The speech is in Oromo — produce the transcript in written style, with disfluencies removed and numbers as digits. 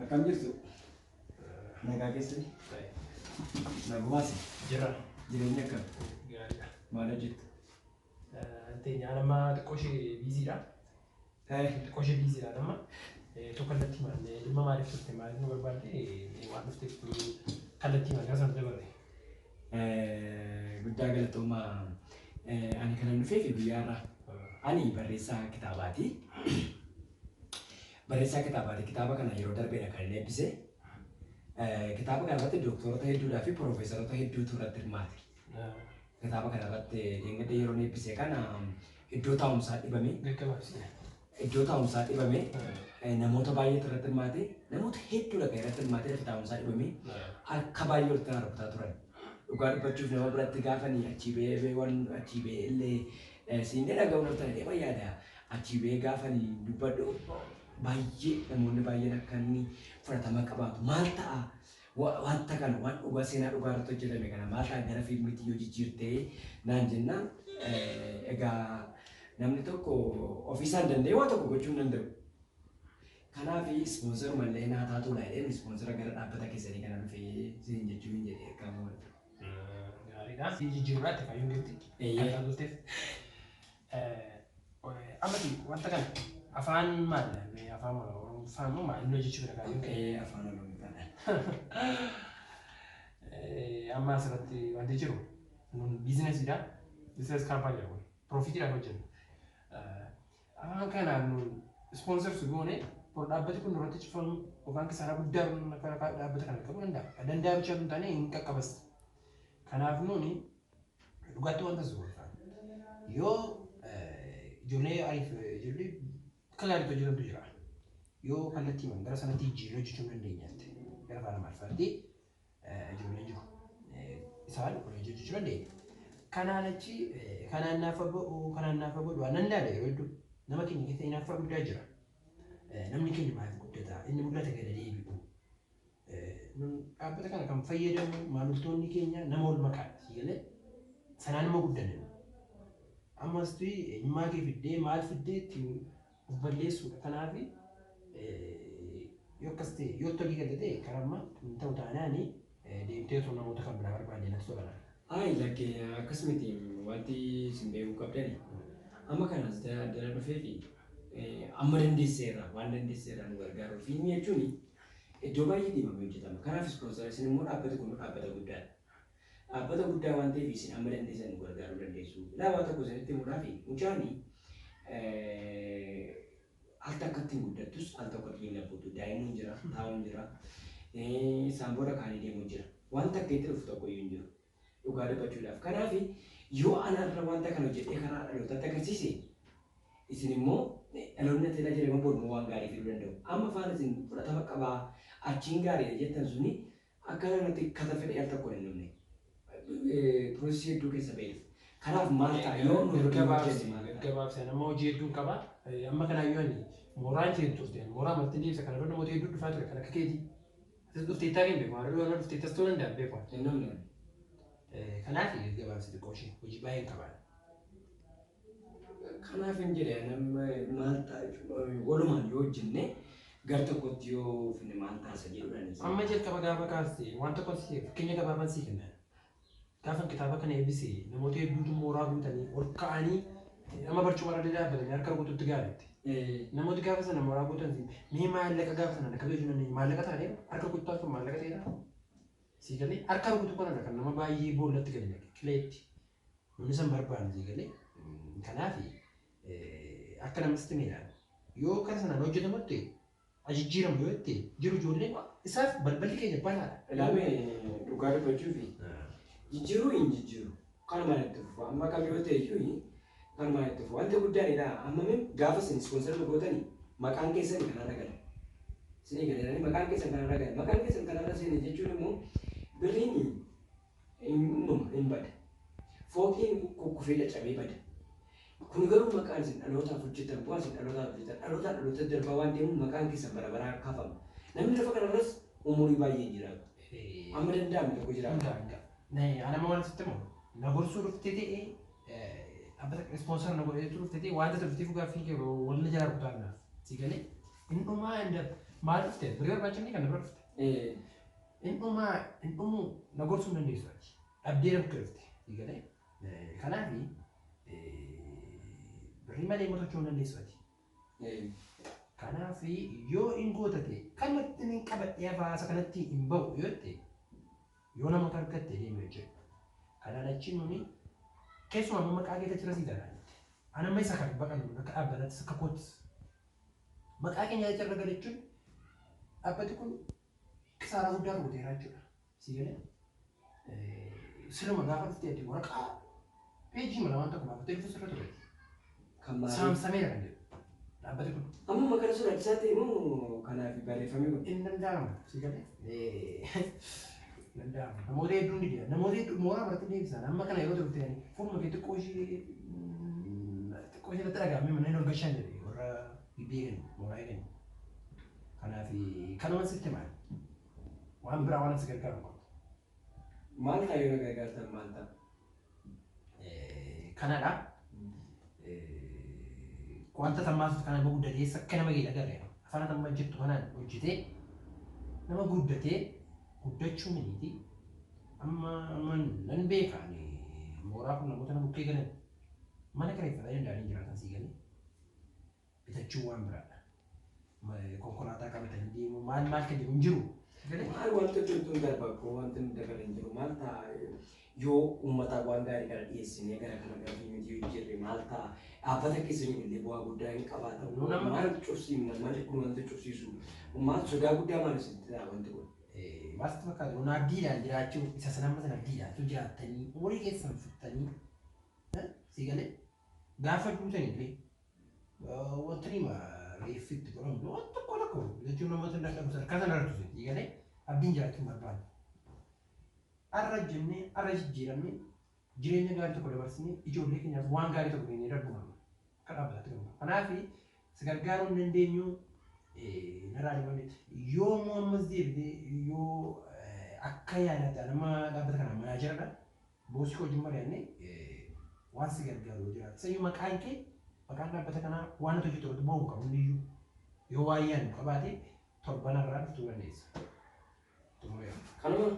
Akkam jirtu? Nagaa keessanii? Nagumaas? Jireenya akkam? Gaariidha. Maal hojjettu? Teenya nama xiqqoo ishee biiziidha. Xiqqoo ishee biiziidha nama. Tokko kallattii malee dhimma maaliif turte maaliif nu barbaadde waan dhufteef kallattii malee asuma dabarre. Guddaa galatoomaa ani kana dhufeef guyyaarra ani barreessaa kitaabaati. Barreessaa kitaabaati. Kitaaba kana yeroo darbeedha kan inni eebbise. Kitaaba kana irratti dooktorota hedduudhaa fi piroofeesaroota hedduutu irratti hirmaate. Kitaaba kana irratti eeggadde yeroo eebbise kana iddoo taa'umsaa dhibame. Iddoo taa'umsaa dhibame namoota baay'eetu irratti hirmaate. Namoota hedduudha kan irratti hirmaate irratti taa'umsaa dhibame. Harka baay'ee walitti rukutaa turan. Dhugaa dubbachuuf nama biratti gaafanii achi ba'ee illee siinee dhaga'uun hortan deema yaada. Achi ba'ee gaafanii dubbadhu baay'ee namoonni baay'een akka inni fudhatama qabaatu maal ta'a wanta kana waan dhugaa seenaa dhugaa irratti hojjetame kana maal ta'a gara fiilmiitti yoo jijjiirtee naan jennaan egaa namni tokko ofiisaan danda'e waa tokko gochuu hin danda'u. Kanaaf ispoonsaruma illee naa taatu laayidheen ispoonsara gara dhaabbata keessanii kana dhufee siin jechuu hin jedhee ergamu. Gaariidha. Jijjiirraatti fayyuun jirti. Kan dhufteef. Ammati wanta kana afaan maali? Afaan Oromoffaan moo maali inni hojjechuu bira kaayuu? Afaan Oromoffaan. Amma asirratti wanti jiru nun biizinesiidha. Biizinesi kaampaanii jedhamu. Piroofiitiidhaan hojjennu. Afaan kanaan nun ispoonsarsi goone dhaabbati kun irratti cifamu yookaan kisaaraa guddaa dhaabbata kana qabu danda'a. Danda'a bichaa hin taane hin qaqqabas. Kanaaf nuuni dhugaatti wanta suuraa yoo ijoollee ariif ijoollee akka gaariitti hojjetantu jira. Yoo kallattii gara sanatti jijjiiruu hojjechuu dandeenyaatti gara afaan Amaariffaatti ijoollee jiru. Isaan hojjechuu dandeenya. Kanaan achi kanaan naafa ba'u waan danda'a yeroo hedduu nama keenya keessa hinaaffaa guddaa jira. Namni keenya maaliif guddata? Inni mul'ata gada deebi'u. Dhaabbata kana kan fayyadamu maamiltoonni keenya nama ol makaadha. Galee sanaan nama guddanne. Ammas eenyummaa kee fiddee maal fiddee ittiin of balleessuudha. Kanaaf yoo akkas ta'e yoo tolii galte ta'e karaa hin ta'u taanaani deemtee osoo namoota kan biraa barbaadee natti tola. Lakkee akkasumatti wanti isin beekuu qabdani. Amma kanas dala dhufee fi amma dandeesseerra waan dandeesseerra nu gargaaru. Fiilmii jechuun iddoo baay'ee deemamee hojjetama. Kanaaf ispoonsara isin immoo dhaabbati kun dhaabbata guddaadha. Dhaabbata guddaa waan ta'eef isin amma dandeessan nu gargaaruu dandeessu. Ilaawaa tokko isinitti himuudhaa fi mucaani al takkatti hin guddattus al tokkotti hin laffuutu. Daa'imuun jira, taa'uun jira, isaan booda kaanii deemuun jira. Wanta akka itti dhufu tokko iyyuu hin jiru. Dhugaa dubbachuudhaaf. Kanaaf yoo anarra wanta kana hojjedhee karaa dhalootatti agarsiise isin immoo dhaloonni ati tajaajila boodmoo waan gaarii fiduu danda'u. Amma faana isin fudhatama qabaa achiin gaariidha jettan suni akka namatti kata fedhe al tokko hin dhumne. Piroosesii hedduu keessa beeku. Kanaaf maal ta'a yoo nu gabaabsee nama hojii hedduun qaba. Amma kanaa yoo ani mooraan isheen turte mooraa malti deemsa kana irra namoota hedduu dhufaa ture kan akka keetii. Asis dhuftee itti hagen beeku. Harri yoo dhuftee tas ta'uu danda'a beeku. Kanaaf gabaabsee xiqqoo ishee hojii baay'een qabaa. Kanaaf hin jedhe nama maal ta'a walumaan yoo hojjenne gara tokkotti yoo finne maal taasisa jedhuudhaan. Amma jalqaba gaafa kaastee waan tokko fakkeenya gabaabaan sii kenna. Gaafa kitaaba kana eebbise namoota hedduutu mooraa guutanii ol ka'anii amma barcuma irra dhaabbatanii harka rukututti gaariitti. Namooti gaafa sana mooraa guutan mee maallaqa gaafa sana akka beeknu dandeenye maallaqa taanee harka rukuttaa sun maallaqa ta'edha. Sii galee harka rukutu kanadha kan nama baay'ee boollatti gadi kileetti. Namni san barbaadu sii galee. Kanaaf akka namatti miidhaan yoo kan sanaan hojjetamutti ajijjiiramu yoo itti jiru ijoollee isaaf balballi keenya banaadha. Ilaamee dhugaa dubbachuuf jijjiiruu hin jijjiiru. Kanumaan itti fufu. Amma kam yoo ta'e iyyuu kanumaan itti fufu. Wanti guddaanidha. Amma gaafa isin ispoonsara gootanii maqaan keessan kanarra gala. Isinii galee maqaan keessan kanarra gala. Maqaan keessan kanarra seene jechuun immoo birriin hin bada. Fooqiin kukkufee caccabee bada. Kun garuu maqaan isin dhalootaaf hojjetan bu'aa isin dhalootaaf hojjetan dhaloota darbaa waan deemuun maqaan keessan bara baraan kaafama. Namni lafa kanarras umurii baay'ee jiraatu. Amma danda'ame tokko jiraatu. Anama waan sitti immoo na gorsuu dhuftee ta'ee dhaabbata ispoonsara na godhee dhuftee ta'ee wanta dhuftee gaaffii yeroo walna jalaa kutaanaaf si galee inni dhumaa Maal dhuftee? Birii barbaachifni kan bira dhufte. Inni na gorsuu dandeessu ati. Abdii rabbi dhufte. Eegalee. Kanaaf birrii malee motochuu dandeessu ati. Kanaaf yoo hin gootate kalmatti inni qabadhee hafaasa kanatti hin bahu yoo ta'e yoo namoota argatte deemu jechuudha. Kanaan achi nuni keessumaa maqaa keessa jira siidhaan. Ana amma isa kan baqannu akka dhaabbatatti akka kootis. Maqaa keenya irra galachuun dhaabbati kun kisaaraa guddaa ruuteera jechuudha. Siigalee siluma gaafa dhuftee ati waraqaa peejii mana waan tokko baafatee dhufu sirra ture. Saamsameera kan jedhu dhaabbati kun. Amma makara suuraa isaatti immoo kanaaf barreeffamee kun inni danda'ama siigalee. Danda'ama. Namoota hedduun ni deema. Namoota hedduu mooraa biratti deebisan amma kana yeroo turte fuuluma kee xiqqoo ishee irratti dhagahamee mana hin orgashan jedhe warra bibbiin mooraa eegan. Kanaaf kanuma sitti maal? Waan biraa waan as gargaaru qabu. Maal taa'ee yoo gargaartan maal ta'a? Kanadha. Wanta tammaasuuf kana nama guddatee akka nama gadi agarre afaan amma jettu kanaan hojjetee nama guddatee guddachuu miniiti. Amma nan beekaan mooraa kun namoota nama bukkee galan mana kireeffatanii danda'anii jiraatan sii galee bitachuu waan biraadha. Konkolaataa qabatanii deemu maal kan jedhu hin jiru. Maal wanta hojjetuun darbakkoo wanta nu dabalan jiru maal ta'a yoo uummataa waan gaarii kana dhiyeessinee gara kana gaarii nuti yoo jirre maal ta'a dhaabbata keessanii illee bu'aa guddaa hin qabaatan. Maal cufsiifna maal kun wanta cufsiisu maal sodaa guddaa maal isitti ta'a wanti kun. Maasii fakkaatu kun abdiidhaan jiraachuu isa sanamma sana abdiidhaan jiraattanii horii keessan fixxanii sii galee gaafa duutan illee wanti nima reeffitti godhamu waan tokko tokko jechuun namoota danda'amu sadarkaa sana irratti sii galee abdiin jiraachuun barbaadu. Arra jennee arra jijjiiramnee jireenya gaarii tokko dabarsinee ijoollee keenyaaf waan gaarii tokko keenyee darbuun akka dhaabbataatti galu. Kanaaf si gargaaruu hin dandeenyu narraa dhibannetti yoo ammas deebitee yoo akka yaadataa nama dhaabbata kana manaajaradha boosii hojii mari'annee waan si gargaaru jiraata. Isa maqaan kee maqaan dhaabbata kanaa waan ati hojjetu irratti bu'uu qabu hundiyyuu yoo waa yaadnu qabaate torbanarraa dhuftuu dandeessa. Kanuma